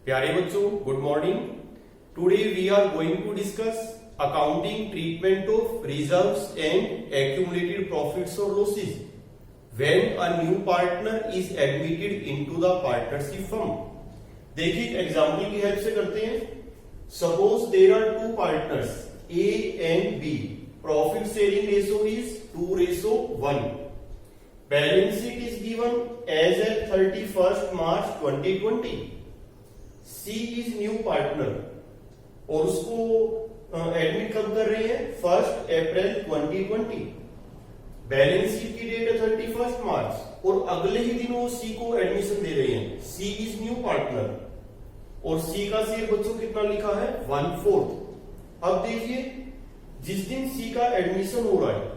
प्यारे बच्चों, good morning. Today we are going to discuss accounting treatment of reserves and accumulated profits और losses when a new partner is admitted into the partnership firm. देखिए example की help से करते हैं। Suppose there are two partners A and B, profit sharing ratio is 2:1। Balance sheet is given as at 31st March 2020। C is new partner और उसको admit कब कर रहे हैं? 1 अप्रैल 2020। बैलेंस शीट की डेट है 31st मार्च और अगले ही दिन वो सी को एडमिशन दे रहे हैं। सी इज न्यू पार्टनर और सी का शेयर बच्चों कितना लिखा है? 1/4। अब देखिए, जिस दिन सी का एडमिशन हो रहा है,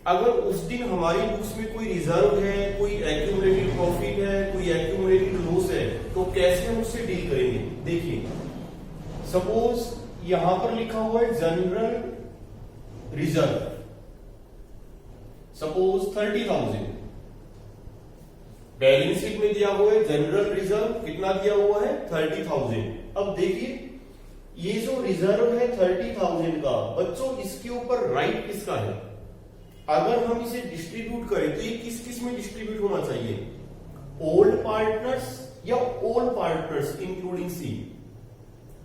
अगर उस दिन हमारी बुक्स में कोई रिजर्व है, कोई एक्यूमुलेटेड प्रॉफिट है, कोई एक्यूमुलेटेड लॉस है, तो कैसे हम उससे डील करेंगे? देखिए, सपोज यहां पर लिखा हुआ है general reserve, suppose 30,000। Balance sheet में दिया हुआ है जनरल रिजर्व, कितना दिया हुआ है? 30,000। अब देखिए, ये जो रिजर्व है 30,000 का, बच्चों इसके ऊपर राइट किसका है? अगर हम इसे डिस्ट्रीब्यूट करें तो ये किस किस में डिस्ट्रीब्यूट होना चाहिए? ओल्ड पार्टनर्स या ऑल पार्टनर्स इंक्लूडिंग सी।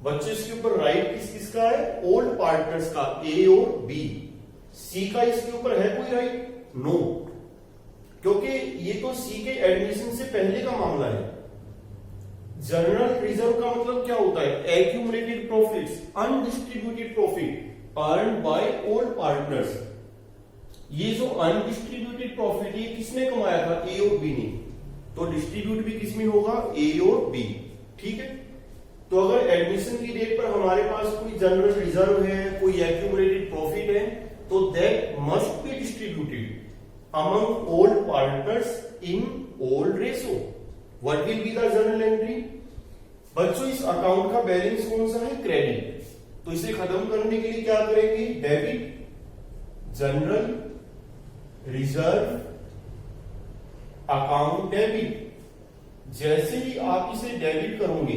बच्चों इसके ऊपर राइट किस किस का है? ओल्ड पार्टनर्स का, ए और बी। सी का इसके ऊपर है कोई राइट? नो, क्योंकि ये तो सी के एडमिशन से पहले का मामला है। जनरल रिजर्व का मतलब क्या होता है? Accumulated profits, undistributed profit earned by old partners. ये जो अनडिस्ट्रीब्यूटेड प्रॉफिट ये किसने कमाया था? ए और बी ने। तो डिस्ट्रीब्यूट भी किसमें होगा? ए और बी। ठीक है, तो अगर एडमिशन की डेट पर हमारे पास कोई जनरल रिजर्व है, कोई एक्यूमुलेटेड प्रॉफिट है, तो that must be distributed among old partners in old ratio. What will be the journal entry? बच्चों इस अकाउंट का बैलेंस कौन सा है? क्रेडिट। तो इसे खत्म करने के लिए क्या करेंगे? Debit general reserve account debit. जैसे ही आप इसे डेबिट करोगे,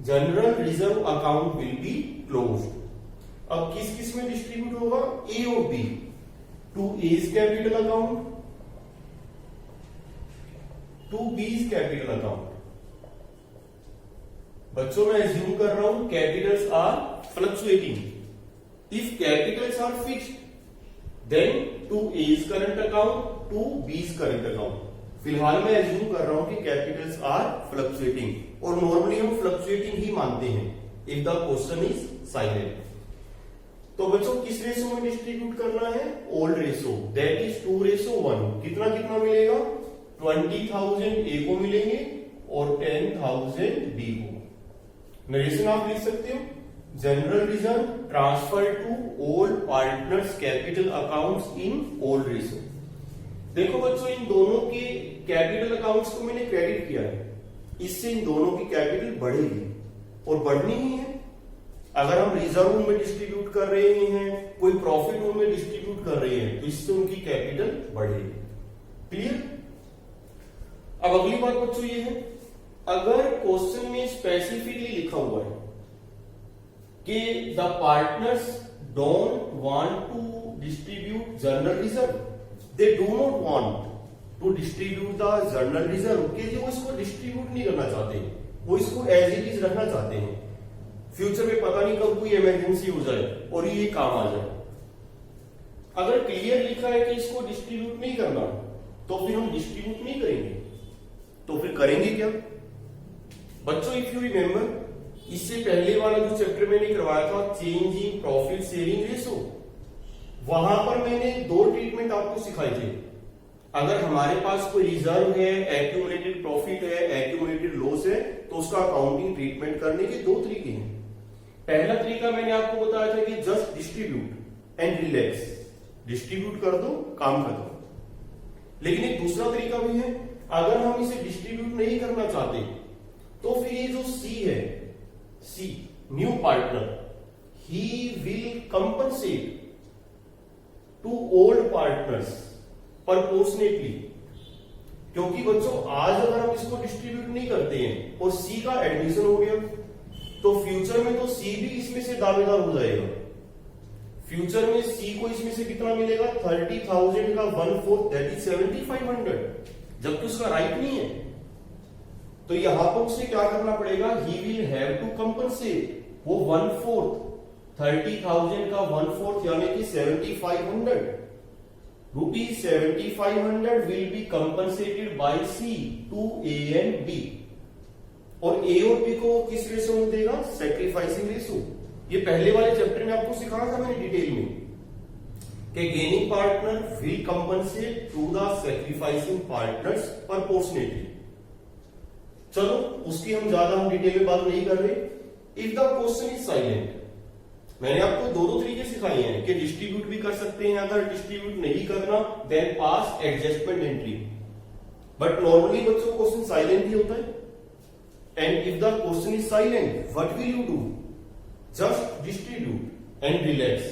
general reserve account will be closed. अब किस किस में डिस्ट्रीब्यूट होगा? ए और B to A's capital account, to B's capital account. बच्चों मैं एज्यूम कर रहा हूं capitals are fluctuating. If capitals are fixed then to A's current account, to B's current account. फिलहाल मैं एज्यूम कर रहा हूं कि कैपिटल्स आर फ्लक्चुएटिंग और नॉर्मली हम फ्लक्चुएटिंग ही मानते हैं if the question is silent. तो बच्चों किस रेशो में डिस्ट्रीब्यूट करना है? Old ratio, that is 2:1। कितना कितना मिलेगा? 20,000 ए को मिलेंगे और 10,000 बी को। नरेशन आप लिख सकते हो, general reserve transfer to old partners capital accounts in old ratio. देखो बच्चों, इन दोनों के कैपिटल अकाउंट्स को मैंने क्रेडिट किया है, इससे इन दोनों की कैपिटल बढ़ेगी और बढ़नी ही है। अगर हम रिजर्व में डिस्ट्रीब्यूट कर रहे हैं, कोई प्रॉफिट में डिस्ट्रीब्यूट कर रहे हैं, तो इससे उनकी कैपिटल बढ़ेगी। क्लियर? अब अगली बात बच्चों ये है, अगर क्वेश्चन में स्पेसिफिकली लिखा हुआ है कि the partners don't want to distribute general reserve, they do not want to distribute the general reserve, के लिए वो इसको डिस्ट्रीब्यूट नहीं करना चाहते, वो इसको एज इट इज रखना चाहते हैं। फ्यूचर में पता नहीं कब कोई इमरजेंसी हो जाए और ये काम आ जाए। अगर क्लियर लिखा है कि इसको डिस्ट्रीब्यूट नहीं करना, तो फिर हम डिस्ट्रीब्यूट नहीं करेंगे। तो फिर करेंगे क्या? बच्चों इफ यू रिमेंबर, इससे पहले वाला जो चैप्टर मैंने करवाया था, change in profit sharing ratio, वहां पर मैंने दो ट्रीटमेंट आपको सिखाए थे। अगर हमारे पास कोई रिजर्व है, एक्यूमुलेटेड प्रॉफिट है, एक्यूमुलेटेड लॉस है, तो उसका अकाउंटिंग ट्रीटमेंट करने के दो तरीके हैं। पहला तरीका मैंने आपको बताया था कि just distribute and relax, distribute कर दो, काम खत्म। लेकिन एक दूसरा तरीका भी है, अगर हम इसे डिस्ट्रीब्यूट नहीं करना चाहते, तो फिर ये जो सी है, C new partner, he will compensate to old partners proportionately क्योंकि बच्चों आज अगर हम इसको डिस्ट्रीब्यूट नहीं करते हैं और सी का एडमिशन हो गया तो फ्यूचर में तो सी भी इसमें से दावेदार हो जाएगा। फ्यूचर में सी को इसमें से कितना मिलेगा, 30,000 का 1/4 दैट इज 7,500, जबकि उसका राइट नहीं है। तो यहां पर उसे क्या करना पड़ेगा, he will have to compensate वो 1/4 30,000 का 1/4 यानी कि 7,500 rupees 7,500 will be compensated by C to A and B. और ए और बी को किस रेशो में देगा, सैक्रिफाइसिंग रेशो। ये पहले वाले चैप्टर में आपको सिखाया था मैंने डिटेल में कि gaining partner will compensate to the sacrificing partners proportionately. चलो उसकी हम डिटेल में बात नहीं कर रहे। If the question is silent, मैंने आपको दो तरीके सिखाए हैं कि डिस्ट्रीब्यूट भी कर सकते हैं, अगर डिस्ट्रीब्यूट नहीं करना then pass adjustment entry. But normally बच्चों क्वेश्चन साइलेंट ही होता है। And if the question is silent what will you do, just distribute and relax.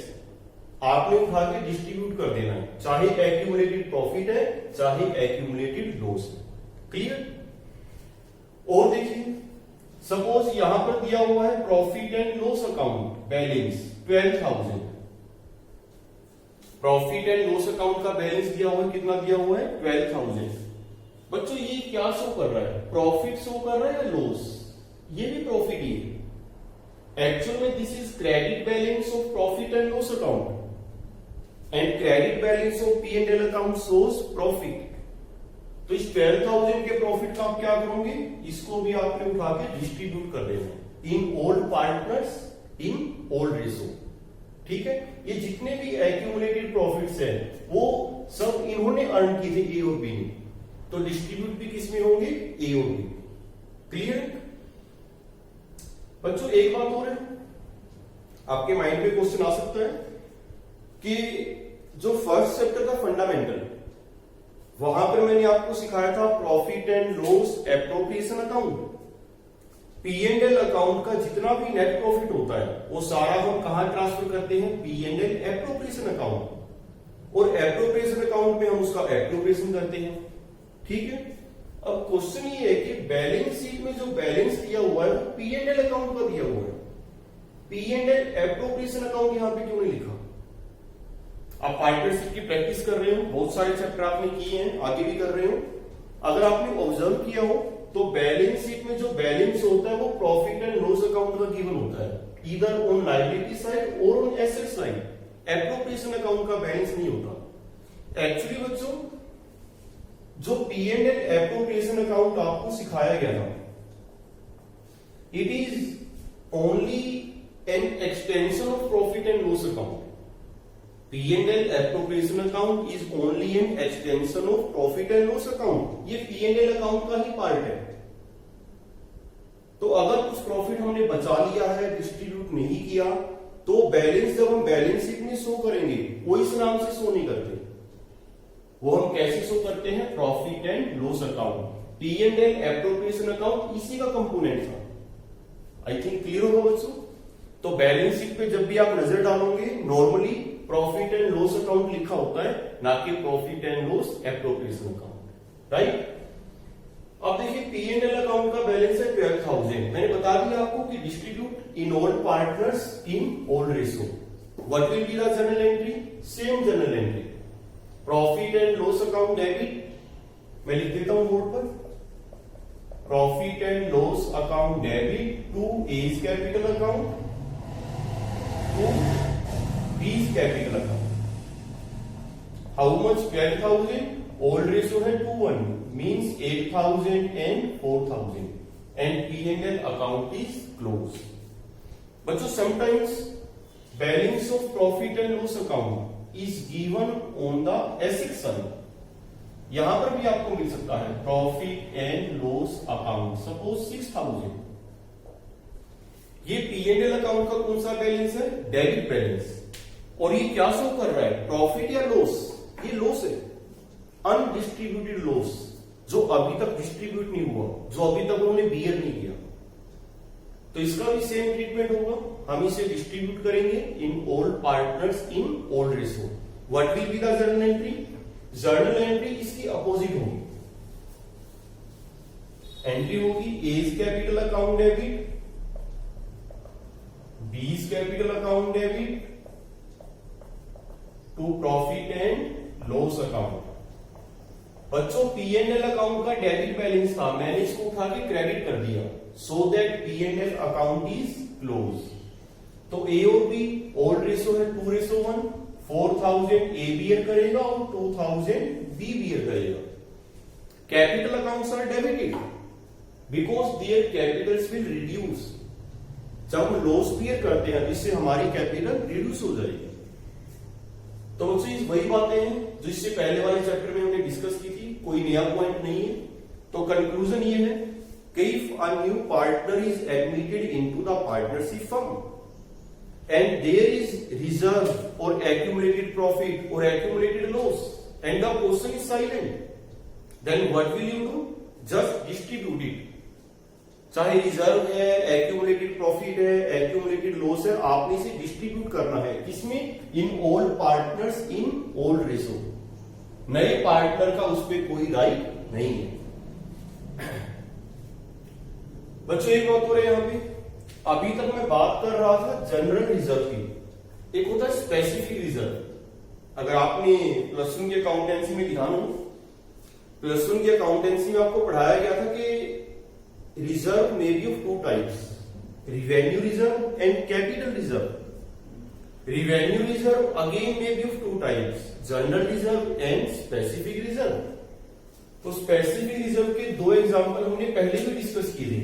आपने उठा के डिस्ट्रीब्यूट कर देना है, चाहे एक्यूमुलेटेड प्रॉफिट है चाहे एक्यूमुलेटेड लॉस है। क्लियर। और देखिए सपोज यहां पर दिया हुआ है profit and loss account balance 12,000। Profit and loss account का बैलेंस दिया हुआ है, कितना दिया हुआ है 12,000। बच्चों ये क्या शो कर रहा है, प्रॉफिट शो कर रहा है या लॉस, ये भी प्रॉफिट ही है। एक्चुअल में this is credit balance of profit and loss account and credit balance of P and L account shows profit. तो इस 12,000 के प्रॉफिट का आप क्या करोगे, इसको भी आपने उठा के डिस्ट्रीब्यूट कर देना इन old partners in old ratio. ठीक है। ये जितने भी एक्यूमुलेटेड प्रॉफिट्स हैं वो सब इन्होंने अर्न किए थे ए और बी ने, तो डिस्ट्रीब्यूट भी किसमें होंगे, ए और बी। क्लियर। बच्चों एक बात और है, आपके माइंड में क्वेश्चन आ सकता है कि जो फर्स्ट चैप्टर का फंडामेंटल, वहां पर मैंने आपको सिखाया था profit and loss appropriation account. P and L account का जितना भी नेट प्रॉफिट होता है वो सारा हम कहां ट्रांसफर करते हैं, P and L appropriation account. और एप्रोप्रिएशन अकाउंट में हम उसका एप्रोप्रिएशन करते हैं। ठीक है। अब क्वेश्चन ये है कि बैलेंस शीट में जो बैलेंस दिया हुआ है वो पी एंड एल अकाउंट का दिया हुआ है, P and L appropriation account यहां पे क्यों नहीं लिखा। आप पार्टनरशिप की प्रैक्टिस कर रहे हो, बहुत सारे चैप्टर आपने किए हैं, आगे भी कर रहे हो। अगर आपने ऑब्जर्व किया हो तो बैलेंस शीट में जो बैलेंस होता है वो प्रॉफिट एंड लॉस अकाउंट का गिवन होता है, ईदर ऑन लायबिलिटी साइड और on asset side. Appropriation account का बैलेंस नहीं होता। एक्चुअली बच्चों जो P and L appropriation account आपको सिखाया गया था, it is only an extension of profit and loss account. P and L appropriation account is only an extension of profit and loss account. ये P and L account का ही part है। तो अगर कुछ प्रॉफिट हमने बचा लिया है, डिस्ट्रीब्यूट नहीं किया, तो बैलेंस जब हम बैलेंस शीट में शो करेंगे वो इस नाम से शो नहीं करते, वो हम कैसे शो करते हैं, profit and loss account. P and L appropriation account इसी का कंपोनेंट था। आई थिंक क्लियर होगा बच्चों। तो बैलेंस शीट पे जब भी आप नजर डालोगे normally profit and loss account लिखा होता है, ना कि profit and loss appropriation account. Right. अब देखिए पी एंड एल अकाउंट का बैलेंस है 12,000। मैंने बता दिया आपको कि distribute in old partners in old ratio. What will be the journal entry, same journal entry, profit and loss account debit. मैं लिख देता हूं बोर्ड पर, profit and loss account debit to A's capital account to B's capital account. How much, 12,000, old ratio है 2:1 means 8,000 and 4,000 and P and L account is close. बच्चों sometimes balance of profit and loss account is given on the asset side. यहां पर भी आपको मिल सकता है profit and loss account, suppose 6,000। ये पी एंड एल अकाउंट का कौन सा बैलेंस है, डेबिट बैलेंस। और ये क्या शो कर रहा है, प्रॉफिट या लॉस, ये लॉस है, अनडिस्ट्रीब्यूटेड लॉस, जो अभी तक डिस्ट्रीब्यूट नहीं हुआ, जो अभी तक उन्होंने बियर नहीं किया। तो इसका भी सेम ट्रीटमेंट होगा, हम इसे डिस्ट्रीब्यूट करेंगे in old partners in old ratio. What will be the journal entry, journal entry इसकी अपोजिट होगी। एंट्री होगी A's capital account debit, B's capital account debit to profit and loss account. बच्चों P and L account का debit balance था, मैंने इसको उठा के क्रेडिट कर दिया, so that P and L account is close. तो ए और बी ओल्ड रेशो है 2:1, 4000 ए बियर करेगा और 2000 बी बियर करेगा। Capital accounts are debited because their capitals will reduce. जब हम लॉस बियर करते हैं इससे हमारी कैपिटल रिड्यूस हो जाएगी। तो मुझसे वही बातें हैं जो इससे पहले वाले चैप्टर में हमने डिस्कस की थी, कोई नया पॉइंट नहीं है। तो कंक्लूजन ये है कि if a new partner is admitted into the partnership firm and there is reserve or accumulated profit or accumulated loss and the portion is silent, then what will you do? Just distribute it. चाहे reserve है, accumulated profit है, accumulated loss है, आपने इसे distribute करना है किसमें? In all partners in old ratio. नए पार्टनर का उस पर कोई राइट नहीं है। बच्चों एक बात हो रही है यहां पे, अभी तक मैं बात कर रहा था जनरल रिजर्व की, एक होता है स्पेसिफिक रिजर्व। अगर आपने प्लस वन की अकाउंटेंसी में ध्यान हो, प्लस वन की अकाउंटेंसी में आपको पढ़ाया गया था कि reserve may be of two types, revenue reserve and capital reserve. Revenue reserve again may be of two types, general reserve and specific reserve. तो स्पेसिफिक रिजर्व के दो एग्जांपल हमने पहले भी डिस्कस किए थे।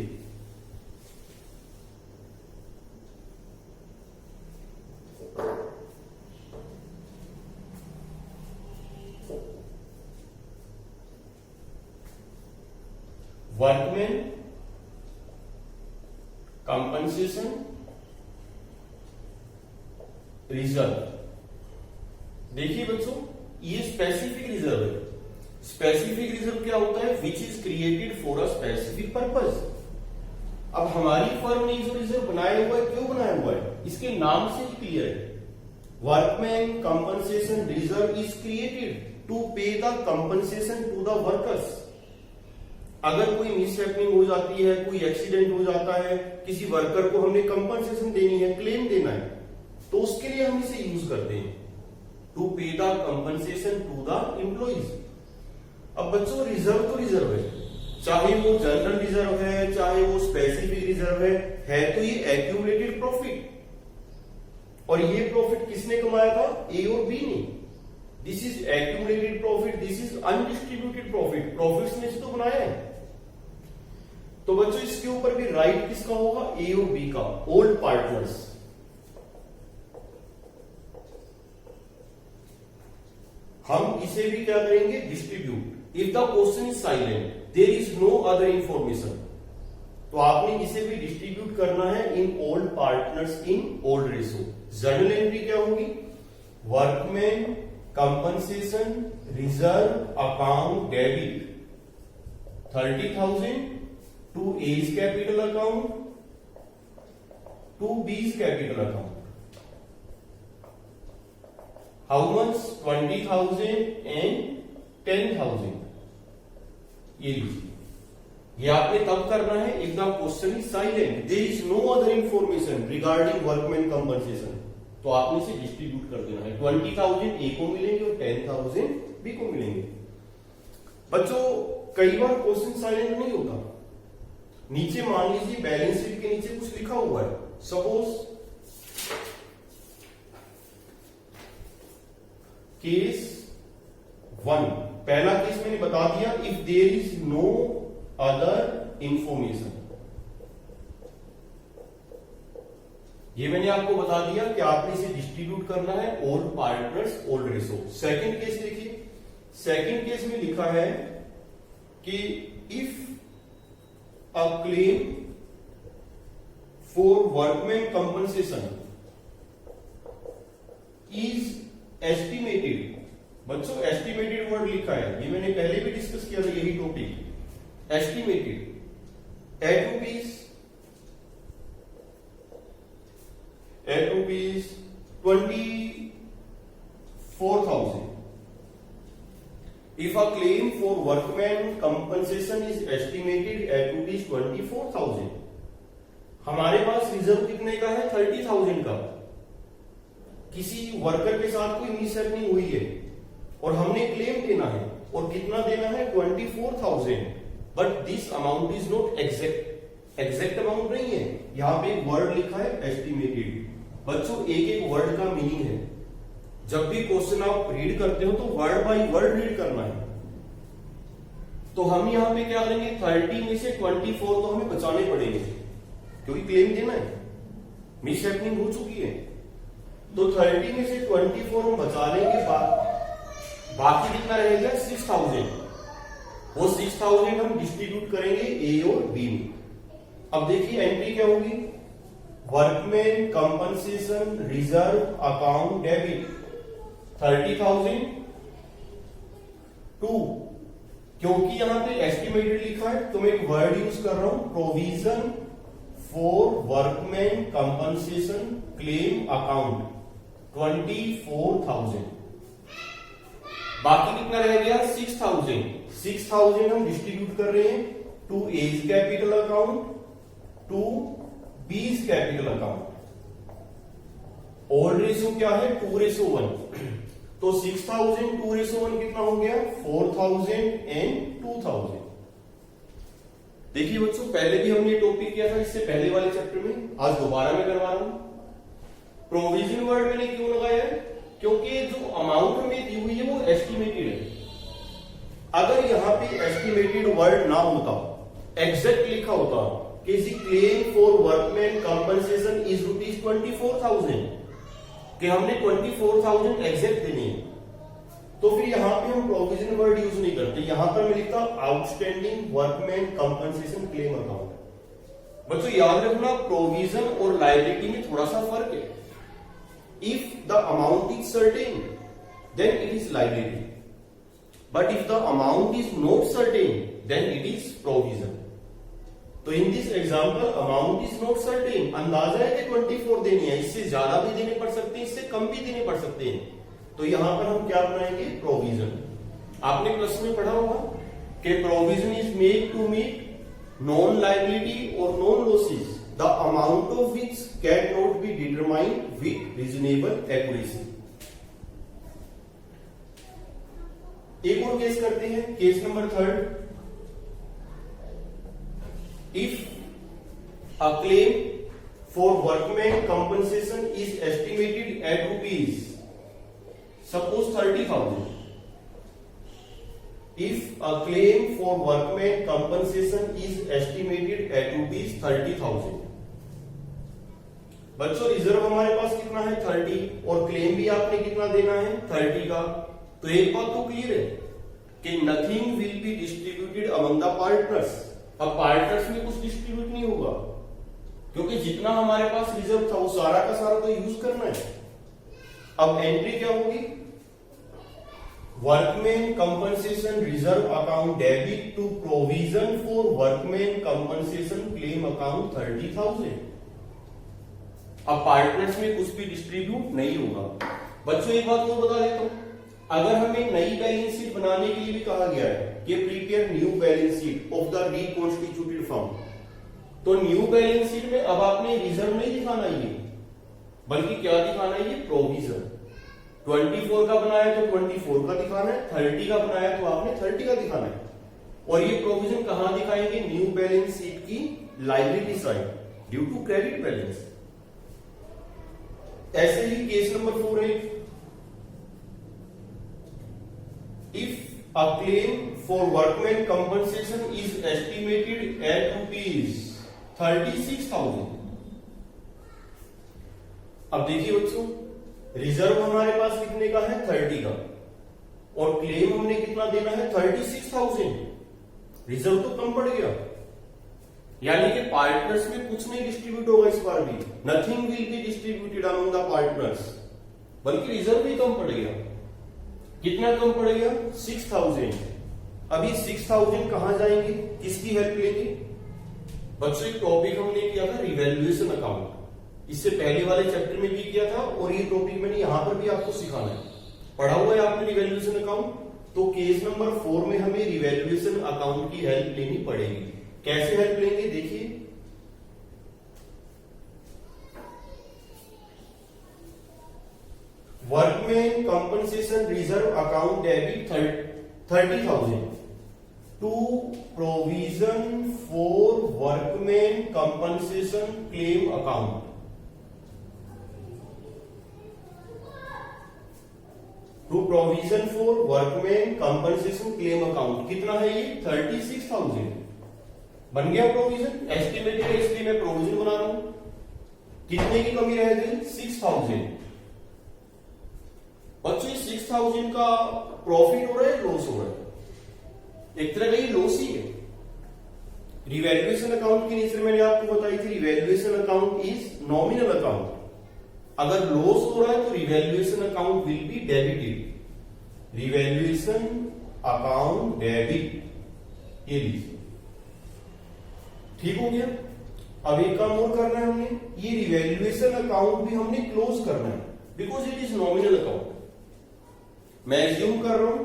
Workman compensation reserve. देखिए बच्चों ये स्पेसिफिक रिजर्व है। स्पेसिफिक रिजर्व क्या होता है? Which is created for a specific purpose. अब हमारी फर्म ने जो रिजर्व बनाया हुआ है, क्यों बनाया हुआ है? इसके नाम से ही क्लियर है। Workman compensation reserve is created to pay the compensation to the workers. अगर कोई मिसहैपनिंग हो जाती है, कोई एक्सीडेंट हो जाता है, किसी वर्कर को हमने कंपनसेशन देनी है, क्लेम देना है, तो उसके लिए हम इसे यूज करते हैं, to pay the compensation to the employees. अब बच्चों रिजर्व तो रिजर्व है, चाहे वो जनरल रिजर्व है, चाहे वो स्पेसिफिक रिजर्व है तो ये एक्यूमुलेटेड प्रॉफिट। और ये प्रॉफिट किसने कमाया था? ए और बी ने। This is accumulated profit, this is undistributed profit. Profits ने तो बनाया है। तो बच्चों इसके ऊपर भी राइट किसका होगा? ए और बी का, ओल्ड पार्टनर्स। हम इसे भी क्या करेंगे? Distribute. If the question is silent, there is no other information, तो आपने इसे भी डिस्ट्रीब्यूट करना है in old partners in old ratio. Journal entry क्या होगी? Workman compensation reserve account debit 30,000 to A's capital account to B's capital account. How much? 20,000 and 10,000। ये लीजिए, ये आपने तब करना है if the question is silent, there is no other information regarding workman compensation, तो आपने इसे डिस्ट्रीब्यूट कर देना है। 20,000 ए को मिलेंगे और 10,000 बी को मिलेंगे। बच्चों कई बार क्वेश्चन साइलेंट नहीं होता। नीचे मान लीजिए बैलेंस शीट के नीचे कुछ लिखा हुआ है, सपोज केस 1, पहला केस मैंने बता दिया, if there is no other information. ये मैंने आपको बता दिया कि आपने इसे डिस्ट्रीब्यूट करना है old partners old ratio. Second case देखिए, सेकंड केस में लिखा है कि if a claim for workman compensation is estimated. बच्चों एस्टिमेटेड वर्ड लिखा है, ये मैंने पहले भी डिस्कस किया था यही topic. Estimated at rupees 24,000 if a claim for workman compensation is estimated at ₹24,000, हमारे पास रिजर्व कितने का है? 30,000 का। किसी वर्कर के साथ कोई मिसहैपनिंग हुई है और हमने क्लेम देना है, और कितना देना है? 24,000। But this amount is not exact amount नहीं है, यहां पे एक वर्ड लिखा है एस्टिमेटेड। बच्चों एक एक वर्ड का मीनिंग है, जब भी क्वेश्चन आप रीड करते हो तो वर्ड बाय वर्ड रीड करना है। तो हम यहां पे क्या करेंगे? 30 में से 24 तो हमें बचाने पड़ेंगे, क्योंकि क्लेम देना है, मिसहैपनिंग हो चुकी है। तो 30 में से 24 हम बचा लेंगे, बाकी कितना रहेगा? 6,000। वो 6,000 हम डिस्ट्रीब्यूट करेंगे ए और बी में। अब देखिए एंट्री क्या होगी? Workman compensation reserve account debit 30,000 to, क्योंकि यहां पे एस्टिमेटेड लिखा है तो मैं एक वर्ड यूज कर रहा हूं, provision for workman compensation claim account 24,000। बाकी कितना रह गया? 6,000। 6,000 हम डिस्ट्रीब्यूट कर रहे हैं to A's capital account, to B's capital account. Old ratio क्या है? 2:1। तो 6,000 2:1 कितना हो गया? 4,000 एंड 2,000। देखिए बच्चों, पहले भी हमने टॉपिक किया था इससे पहले वाले चैप्टर में, आज दोबारा मैं करवा रहा हूं। प्रोविजन वर्ड मैंने क्यों लगाया है? क्योंकि जो अमाउंट हमें दी हुई है वो एस्टिमेटेड है। अगर यहां पे एस्टिमेटेड वर्ड ना होता, एग्जैक्ट लिखा होता कि claim for workman compensation is ₹24,000, कि हमने 24,000 एग्जैक्ट देनी है, तो फिर यहां पे हम प्रोविजन वर्ड यूज नहीं करते। यहां पर मैं लिखता outstanding workman compensation claim account. बच्चों याद रखना, प्रोविजन और लायबिलिटी में थोड़ा सा फर्क है। If the amount is certain then it is liability, but if the amount is not certain then it is provision. तो in this example amount is not certain, अंदाजा है कि 24 देनी है, इससे ज्यादा भी देने पड़ सकते हैं, इससे कम भी देने पड़ सकते हैं। तो यहां पर हम क्या बनाएंगे? प्रोविजन। आपने प्लस में पढ़ा होगा कि provision is made to meet non liability और non losses, the amount of which can not be determined with reasonable accuracy. एक और केस करते हैं, case number 3। If a claim for workman compensation is estimated at rupees, suppose 30,000. If a claim for workman compensation is estimated at rupees 30,000. बच्चों reserve हमारे पास कितना है? 30, और claim भी आपने कितना देना है? 30 का। तो एक बात तो क्लियर है कि nothing will be distributed among the partners. अब पार्टनर्स में कुछ डिस्ट्रीब्यूट नहीं होगा, क्योंकि जितना हमारे पास रिजर्व था वो सारा का सारा तो यूज करना है। अब एंट्री क्या होगी? Workman compensation reserve account debit to provision for workman compensation claim account 30,000। अब पार्टनर्स में कुछ भी डिस्ट्रीब्यूट नहीं होगा। बच्चों एक बात और बता देता हूं, अगर हमें नई बैलेंस शीट बनाने के लिए भी कहा गया है कि prepare new balance sheet of the reconstituted firm, तो न्यू बैलेंस शीट में अब आपने रिजर्व नहीं दिखाना ये, बल्कि क्या दिखाना है? ये प्रोविजन। 24 का बनाया तो 24 का दिखाना है, 30 का बनाया तो आपने 30 का दिखाना है। और ये प्रोविजन कहां दिखाएंगे? न्यू बैलेंस शीट की liability side due to credit balance. ऐसे ही केस नंबर 4 है, इफ a claim for workman compensation is estimated at rupees 36,000। अब देखिए बच्चों, रिजर्व हमारे पास कितने का है? 30 का, और क्लेम हमने कितना देना है? 36,000। रिजर्व तो कम पड़ गया, यानी कि पार्टनर्स में कुछ नहीं डिस्ट्रीब्यूट होगा इस बार भी। Nothing will be distributed among the partners, बल्कि रिजर्व भी कम पड़ गया। कितना कम पड़ गया? 6,000। अभी 6,000 कहां जाएंगे? किसकी हेल्प लेंगे? बच्चों एक टॉपिक हमने किया था रिवैल्यूएशन अकाउंट, इससे पहले वाले चैप्टर में भी किया था, और ये टॉपिक मैंने यहां पर भी आपको सिखाना है। पढ़ा हुआ है आपने रिवैल्यूएशन अकाउंट? तो केस नंबर 4 में हमें रिवैल्यूएशन अकाउंट की हेल्प लेनी पड़ेगी। कैसे हेल्प लेंगे देखिए, workman compensation reserve account debit 30,000 to provision for workman compensation claim account. To provision for workman compensation claim account कितना है ये 36,000 बन गया प्रोविजन, एस्टिमेटेड है इसलिए मैं प्रोविजन बना रहा हूं। कितने की कमी रह गई 6,000। बच्चों 6,000 का प्रॉफिट हो रहा है लॉस हो रहा है? एक तरह का ये लॉस ही है। रिवैल्यूएशन अकाउंट की नेचर मैंने आपको बताई थी, revaluation account is nominal account. अगर लॉस हो रहा है तो revaluation account will be debited. Revaluation account debit, ये लीजिए, ठीक हो गया। अब एक काम और करना है हमने, ये रिवैल्यूएशन अकाउंट भी हमने क्लोज करना है because it is nominal account. मैं एज्यूम कर रहा हूं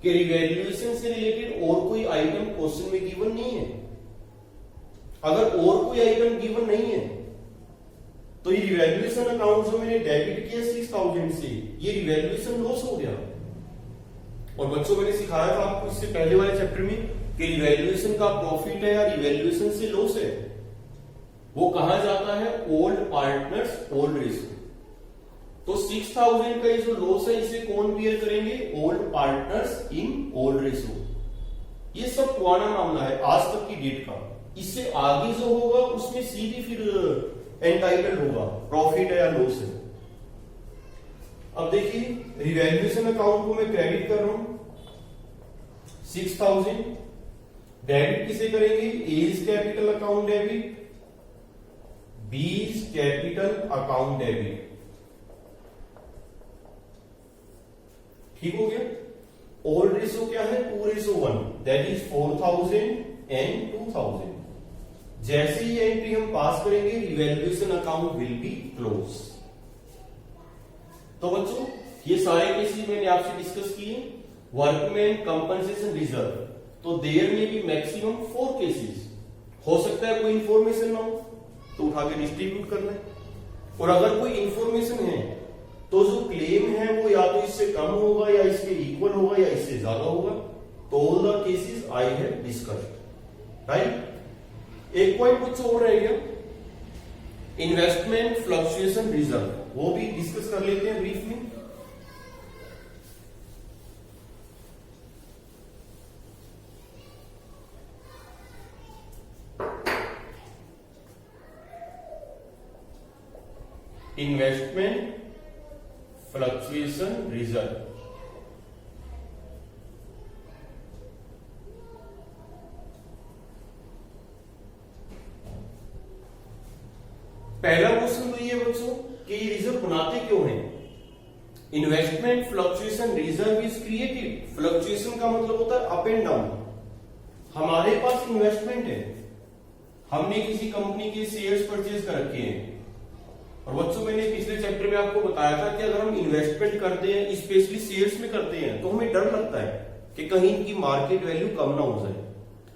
कि रिवैल्यूएशन से रिलेटेड और कोई आइटम क्वेश्चन में गिवन नहीं है। अगर और कोई आइटम गिवन नहीं है तो ये रिवैल्यूएशन अकाउंट जो मैंने डेबिट किया 6,000 से, ये रिवैल्यूएशन लॉस हो गया। और बच्चों मैंने सिखाया था आपको इससे पहले वाले चैप्टर में कि रिवैल्यूएशन का प्रॉफिट है या रिवैल्यूएशन से लॉस है, वो कहां जाता है, ओल्ड पार्टनर्स ओल्ड रेशियो। तो 6,000 का ये जो लॉस है इसे कौन बियर करेंगे, old partners in old ratio. ये सब पुराना मामला है आज तक की डेट का। इससे आगे जो होगा उसमें सीधी फिर एंटाइटल्ड होगा, प्रॉफिट है या लॉस है। अब देखिए रिवैल्यूएशन अकाउंट को मैं क्रेडिट कर रहा हूं 6,000। डेबिट किसे करेंगे, A is capital account debit, B is capital account debit. ठीक हो गया। ओल्ड रेशियो क्या है 2:1, दैट इज 4,000 एंड 2,000। जैसे ही एंट्री हम पास करेंगे revaluation account will be close. तो बच्चों ये सारे केसेस मैंने आपसे डिस्कस किए। वर्कमैन कंपनसेशन रिजर्व, तो देयर में भी मैक्सिमम 4 केसेस हो सकता है। कोई इंफॉर्मेशन ना हो तो उठा के डिस्ट्रीब्यूट करना है, और अगर कोई इंफॉर्मेशन है तो जो क्लेम है वो या तो इससे कम होगा या इसके इक्वल होगा या इससे ज्यादा होगा। तो all the cases I have discussed, right. एक पॉइंट कुछ और रह गया, इन्वेस्टमेंट फ्लक्चुएशन रिजर्व, वो भी डिस्कस कर लेते हैं ब्रीफ में। इन्वेस्टमेंट फ्लक्चुएशन रिजर्व, पहला क्वेश्चन तो ये बच्चों कि ये रिजर्व बनाते क्यों हैं। Investment fluctuation reserve is created. Fluctuation का मतलब होता है अप एंड डाउन। हमारे पास इन्वेस्टमेंट है, हमने किसी कंपनी के शेयर्स परचेज कर रखे हैं, और बच्चों मैंने पिछले चैप्टर में आपको बताया था कि अगर हम इन्वेस्टमेंट करते हैं, स्पेशली शेयर्स में करते हैं, तो हमें डर लगता है कि कहीं इनकी मार्केट वैल्यू कम ना हो जाए।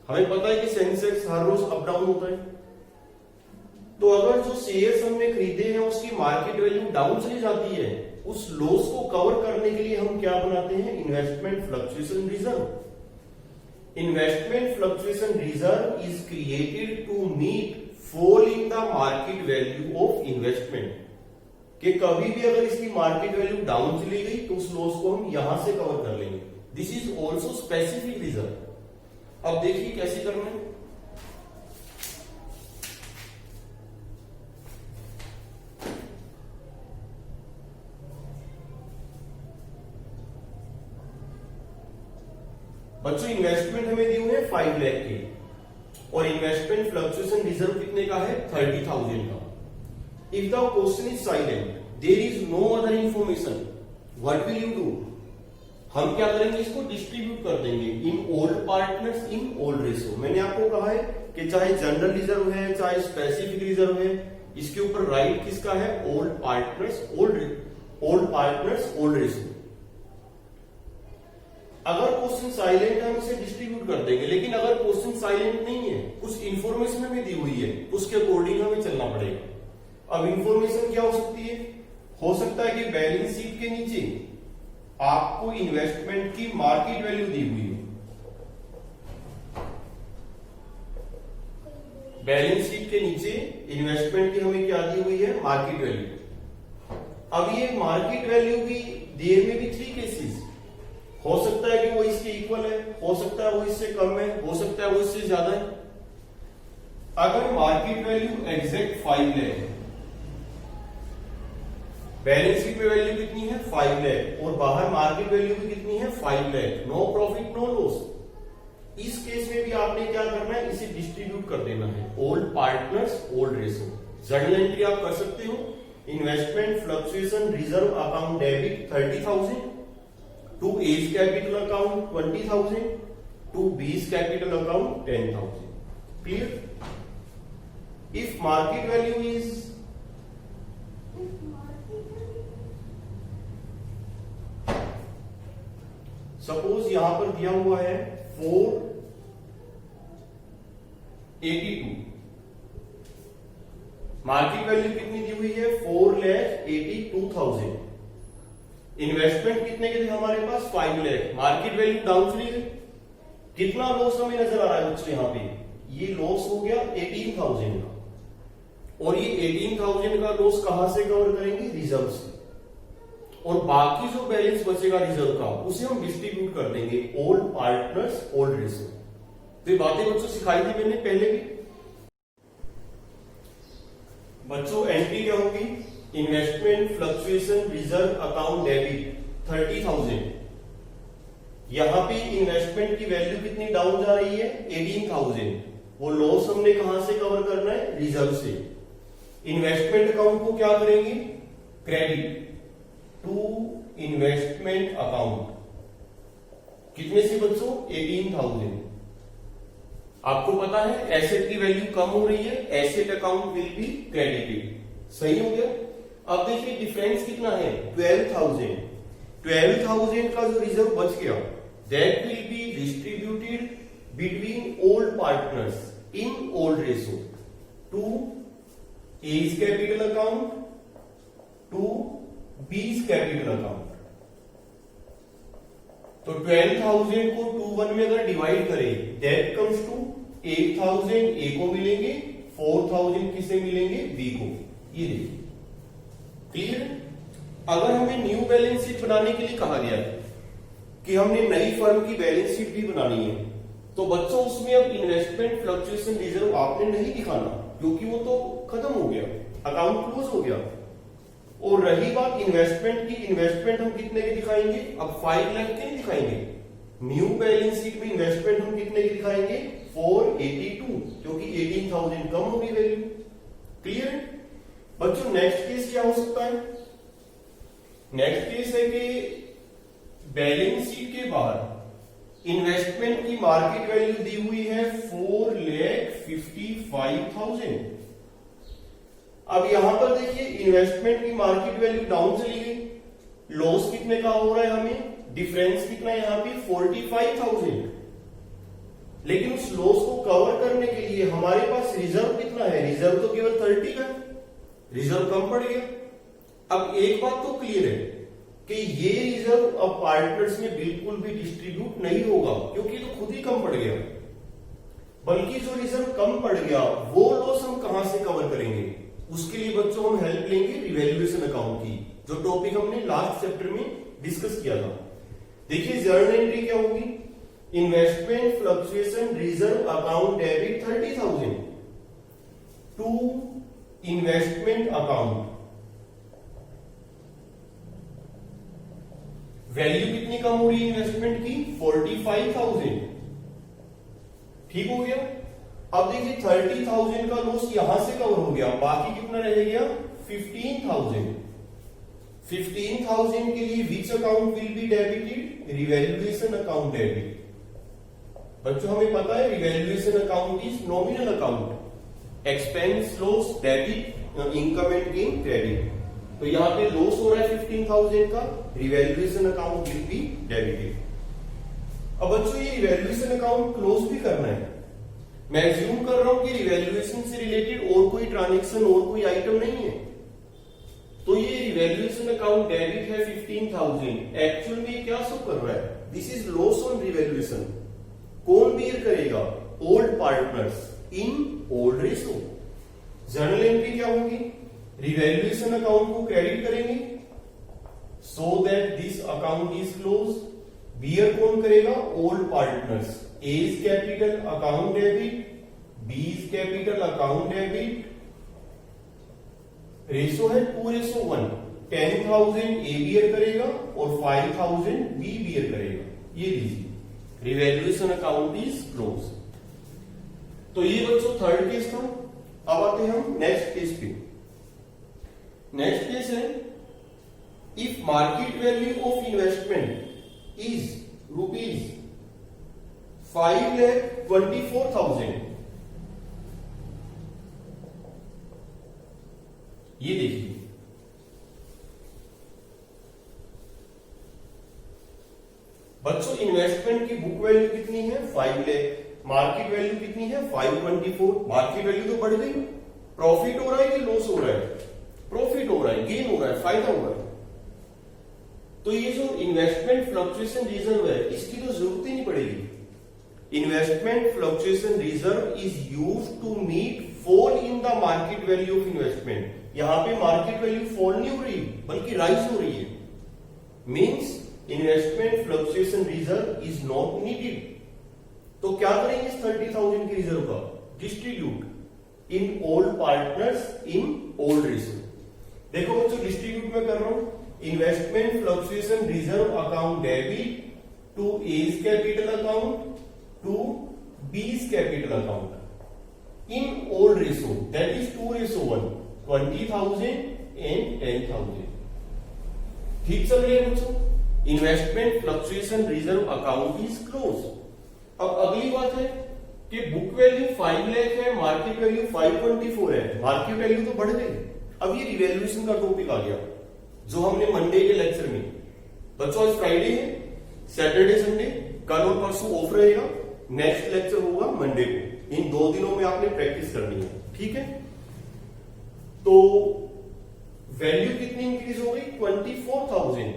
हमें पता है कि सेंसेक्स हर रोज अप डाउन होता है, तो अगर जो शेयर्स हमने खरीदे हैं उसकी मार्केट वैल्यू डाउन चली जाती है, उस लॉस को कवर करने के लिए हम क्या बनाते हैं, investment fluctuation reserve. Investment fluctuation reserve is created to meet fall in the market value of investment, कि कभी भी अगर इसकी मार्केट वैल्यू डाउन चली गई तो उस लॉस को हम यहां से कवर कर लेंगे। This is also specific reserve. अब देखिए कैसे करना है। बच्चों इन्वेस्टमेंट हमें दिए हुए 5 लाख के, और इन्वेस्टमेंट फ्लक्चुएशन रिजर्व कितने का है 30,000 का। If the question is silent, there is no other information, what will you do, हम क्या करेंगे, इसको डिस्ट्रीब्यूट कर देंगे in old partners in old ratio. मैंने आपको कहा है कि चाहे जनरल रिजर्व है चाहे स्पेसिफिक रिजर्व है, इसके ऊपर राइट किसका है, ओल्ड पार्टनर्स ओल्ड रेशियो। अगर क्वेश्चन साइलेंट है हम इसे डिस्ट्रीब्यूट कर देंगे, लेकिन अगर क्वेश्चन साइलेंट नहीं है, कुछ इंफॉर्मेशन हमें दी हुई है, उसके अकॉर्डिंग हमें चलना पड़ेगा। अब इंफॉर्मेशन क्या हो सकती है? हो सकता है कि बैलेंस शीट के नीचे आपको इन्वेस्टमेंट की मार्केट वैल्यू दी हुई है। बैलेंस शीट के नीचे इन्वेस्टमेंट की हमें क्या दी हुई है? Market value. अब ये मार्केट वैल्यू की देयर में भी 3 केसेस हो सकता है कि वो इसके इक्वल है, हो सकता है वो इससे कम है, हो सकता है वो इससे ज्यादा है। अगर मार्केट वैल्यू एग्जैक्ट 5 लाख है, बैलेंस शीट में वैल्यू कितनी है? 5 लाख, और बाहर मार्केट वैल्यू भी कितनी है? 5 lakh. No profit no loss. इस केस में भी आपने क्या करना है? इसे डिस्ट्रीब्यूट कर देना है। Old partners old ratio. Journal entry आप कर सकते हो। Investment fluctuation reserve account debit 30,000 to A's capital account 20,000 to B's capital account 10,000। Clear? If market value is suppose यहां पर दिया हुआ है 482, मार्केट वैल्यू कितनी दी हुई है? 4,82,000। इन्वेस्टमेंट कितने के थे हमारे पास? 5 लाख। मार्केट वैल्यू डाउन चली गई। कितना लॉस हमें नजर आ रहा है बच्चों? यहां पे ये लॉस हो गया 18,000 का, और ये 18,000 का लॉस कहां से कवर करेंगे? रिजर्व से। और बाकी जो बैलेंस बचेगा रिजर्व का, उसे हम डिस्ट्रीब्यूट कर देंगे ओल्ड पार्टनर्स ओल्ड रेशो। तो ये बातें बच्चों सिखाई थी मैंने पहले भी। बच्चों एंट्री क्या होगी? Investment fluctuation reserve account debit 30,000। यहां पे इन्वेस्टमेंट की वैल्यू कितनी डाउन जा रही है? 18,000। वो लॉस हमने कहां से कवर करना है? रिजर्व से। इन्वेस्टमेंट अकाउंट को क्या करेंगे? Credit to investment account. कितने से बच्चों? 18,000। आपको पता है एसेट की वैल्यू कम हो रही है, asset account will be credited. सही हो गया? अब देखिए डिफरेंस कितना है? 12,000। 12,000 का जो रिजर्व बच गया, that will be distributed between old partners in old ratio to A's capital account to B's capital account. तो 12,000 को 2 में अगर डिवाइड करें, दैट कम्स टू 8,000 ए को मिलेंगे, 4,000 किसे मिलेंगे? बी को। ये देखिए क्लियर? अगर हमें न्यू बैलेंस शीट बनाने के लिए कहा गया है कि हमने नई फर्म की बैलेंस शीट भी बनानी है, तो बच्चों उसमें अब इन्वेस्टमेंट फ्लक्चुएशन रिजर्व आपने नहीं दिखाना, क्योंकि वो तो खत्म हो गया, अकाउंट क्लोज हो गया। और रही बात इन्वेस्टमेंट की, इन्वेस्टमेंट हम कितने की दिखाएंगे? अब 5 लाख के नहीं दिखाएंगे। न्यू बैलेंस शीट में इन्वेस्टमेंट हम कितने की दिखाएंगे? 482, क्योंकि 18,000 कम होगी वैल्यू। क्लियर? बच्चों नेक्स्ट केस क्या हो सकता है? नेक्स्ट केस है कि बैलेंस शीट के बाहर इन्वेस्टमेंट की मार्केट वैल्यू दी हुई है 4,55,000। अब यहां पर देखिए इन्वेस्टमेंट की मार्केट वैल्यू डाउन चली गई, लॉस कितने का हो रहा है हमें? डिफरेंस कितना है यहां पे? 45,000। लेकिन उस लॉस को कवर करने के लिए हमारे पास रिजर्व कितना है? रिजर्व तो केवल 30 का, रिजर्व कम पड़ गया। अब एक बात तो क्लियर है कि ये रिजर्व अब पार्टनर्स में बिल्कुल भी डिस्ट्रीब्यूट नहीं होगा, क्योंकि तो खुद ही कम पड़ गया। बल्कि जो रिजर्व कम पड़ गया वो लॉस हम कहां से कवर करेंगे? उसके लिए बच्चों हम हेल्प लेंगे रिवैल्यूएशन अकाउंट की, जो टॉपिक हमने लास्ट चैप्टर में डिस्कस किया था। देखिए जर्नल एंट्री क्या होगी? Investment fluctuation reserve account debit 30,000 to investment account. Value कितनी कम हो रही है इन्वेस्टमेंट की? 45,000। ठीक हो गया? अब देखिए 30,000 का लॉस यहां से कवर हो गया, बाकी कितना रह गया? 15,000। 15,000 के लिए which account will be debited? Revaluation account debit. बच्चों हमें पता है revaluation account is nominal account, expense loss debit, income and gain credit. तो यहां पे लॉस हो रहा है 15,000 का, revaluation account will be debited. अब बच्चों ये रिवैल्यूएशन अकाउंट क्लोज भी करना है। मैं एज्यूम कर रहा हूं कि रिवैल्यूएशन से रिलेटेड और कोई ट्रांजैक्शन और कोई आइटम नहीं है, तो ये रिवैल्यूएशन अकाउंट डेबिट है 15,000। एक्चुअल में क्या शो कर रहा है? This is loss on revaluation. कौन बियर करेगा? Old partners in old ratio. Journal entry क्या होगी? रिवैल्यूएशन अकाउंट को क्रेडिट करेंगे so that this account is close. Bear कौन करेगा? Old partners. A is capital account debit, B is capital account debit. Ratio है 2:1। 10,000 ए beer करेगा और 5,000 B bear करेगा। ये लीजिए, रिवैल्यूएशन अकाउंट इज क्लोज। तो ये बच्चों थर्ड केस था। अब आते हैं हम नेक्स्ट केस पे। नेक्स्ट केस है if market value of investment is ₹5,24,000। ये देखिए, बच्चों इन्वेस्टमेंट की बुक वैल्यू कितनी है? 5 लाख। मार्केट वैल्यू कितनी है? 524। मार्केट वैल्यू तो बढ़ गई। प्रॉफिट हो रहा है कि लॉस हो रहा है? प्रॉफिट हो रहा है, गेन हो रहा है, फायदा हो रहा है। तो ये जो इन्वेस्टमेंट फ्लक्चुएशन रिजर्व है, इसकी तो जरूरत ही नहीं पड़ेगी। Investment fluctuation reserve is used to meet fall in the market value of investment. यहां पे मार्केट वैल्यू फॉल नहीं हो रही बल्कि राइज हो रही है। Means investment fluctuation reserve is not needed. तो क्या करेंगे इस 30,000 की रिजर्व का? Distribute in old partners in old ratio. देखो बच्चों, डिस्ट्रीब्यूट में कर रहा हूं। Investment fluctuation reserve account debit to A's capital account to B's capital account in old ratio, that is 2:1, 20,000 and 10,000। ठीक चल रही है बच्चों? Investment fluctuation reserve account is close. अब अगली बात है कि बुक वैल्यू 5 लाख है, मार्केट वैल्यू 524 है। मार्केट वैल्यू तो बढ़ गई। अब ये रिवैल्यूएशन का टॉपिक आ गया जो हमने मंडे के लेक्चर में। बच्चों आज फ्राइडे है, सैटरडे संडे कल और परसों ऑफ रहेगा। नेक्स्ट लेक्चर होगा मंडे को। इन 2 दिनों में आपने प्रैक्टिस करनी है, ठीक है? तो वैल्यू कितनी इंक्रीज हो गई? 24,000।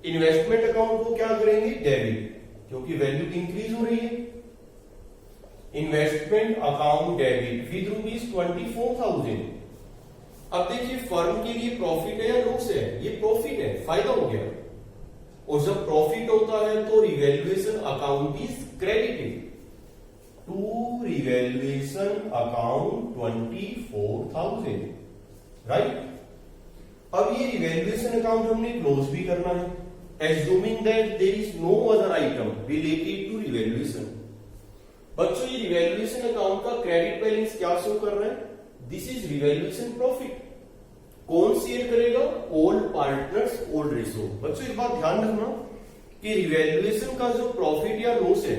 इन्वेस्टमेंट अकाउंट को क्या करेंगे? डेबिट, क्योंकि वैल्यू इंक्रीज हो रही है। Investment account debit with ₹24,000। अब देखिए, फर्म के लिए प्रॉफिट है या लॉस है? ये प्रॉफिट है, फायदा हो गया। और जब प्रॉफिट होता है तो revaluation account is credited to revaluation account 24,000, right? अब ये रिवैल्यूएशन अकाउंट हमने क्लोज भी करना है, assuming that there is no other item related to revaluation। बच्चों ये रिवैल्यूएशन अकाउंट का क्रेडिट बैलेंस क्या शो कर रहा है? This is revaluation profit. कौन शेयर करेगा? Old partners old ratio. बच्चों एक बात ध्यान रखना कि रिवैल्यूएशन का जो प्रॉफिट या लॉस है,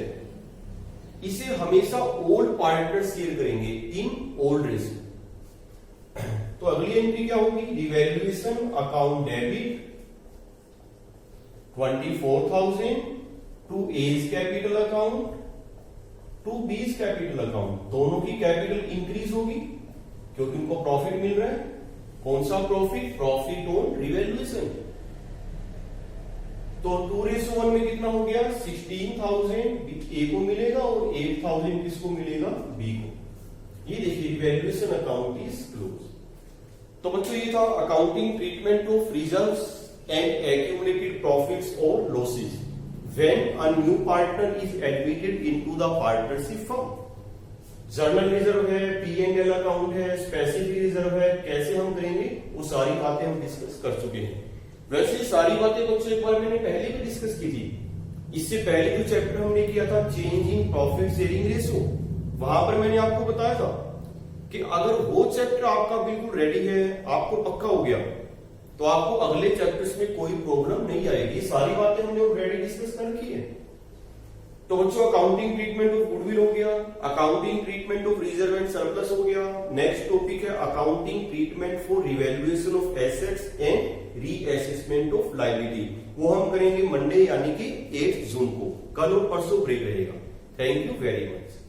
इसे हमेशा ओल्ड पार्टनर्स शेयर करेंगे इन ओल्ड रेशो। तो अगली एंट्री क्या होगी? Revaluation account debit 24,000 to A's capital account to B's capital account. दोनों की कैपिटल इंक्रीज होगी क्योंकि उनको प्रॉफिट मिल रहा है। कौन सा प्रॉफिट? Profit on revaluation. तो 2:1 में कितना हो गया? 16,000 ए को मिलेगा और 8,000 किसको मिलेगा? बी को। ये देखिए, रिवैल्यूएशन अकाउंट इज क्लोज। तो बच्चों ये था accounting treatment of reserves and accumulated profits or losses when a new partner is admitted into the partnership firm। Journal reserve है, P&L अकाउंट है, स्पेसिफिक रिजर्व है, कैसे हम करेंगे वो सारी बातें हम डिस्कस कर चुके हैं। वैसे सारी बातें बच्चों एक बार मैंने पहले भी डिस्कस की थी। इससे पहले जो चैप्टर हमने किया था change in profit sharing ratio, वहां पर मैंने आपको बताया था कि अगर वो चैप्टर आपका बिल्कुल रेडी है, आपको पक्का हो गया, तो आपको अगले चैप्टर्स में कोई प्रॉब्लम नहीं आएगी। सारी बातें हमने ऑलरेडी डिस्कस कर की है। तो बच्चों अकाउंटिंग ट्रीटमेंट ऑफ गुडविल हो गया, accounting treatment of reserve and surplus हो गया। नेक्स्ट टॉपिक है accounting treatment for revaluation of assets and reassessment of liability. वो हम करेंगे मंडे यानी कि 8 जून को। कल और परसों ब्रेक रहेगा। Thank you very much.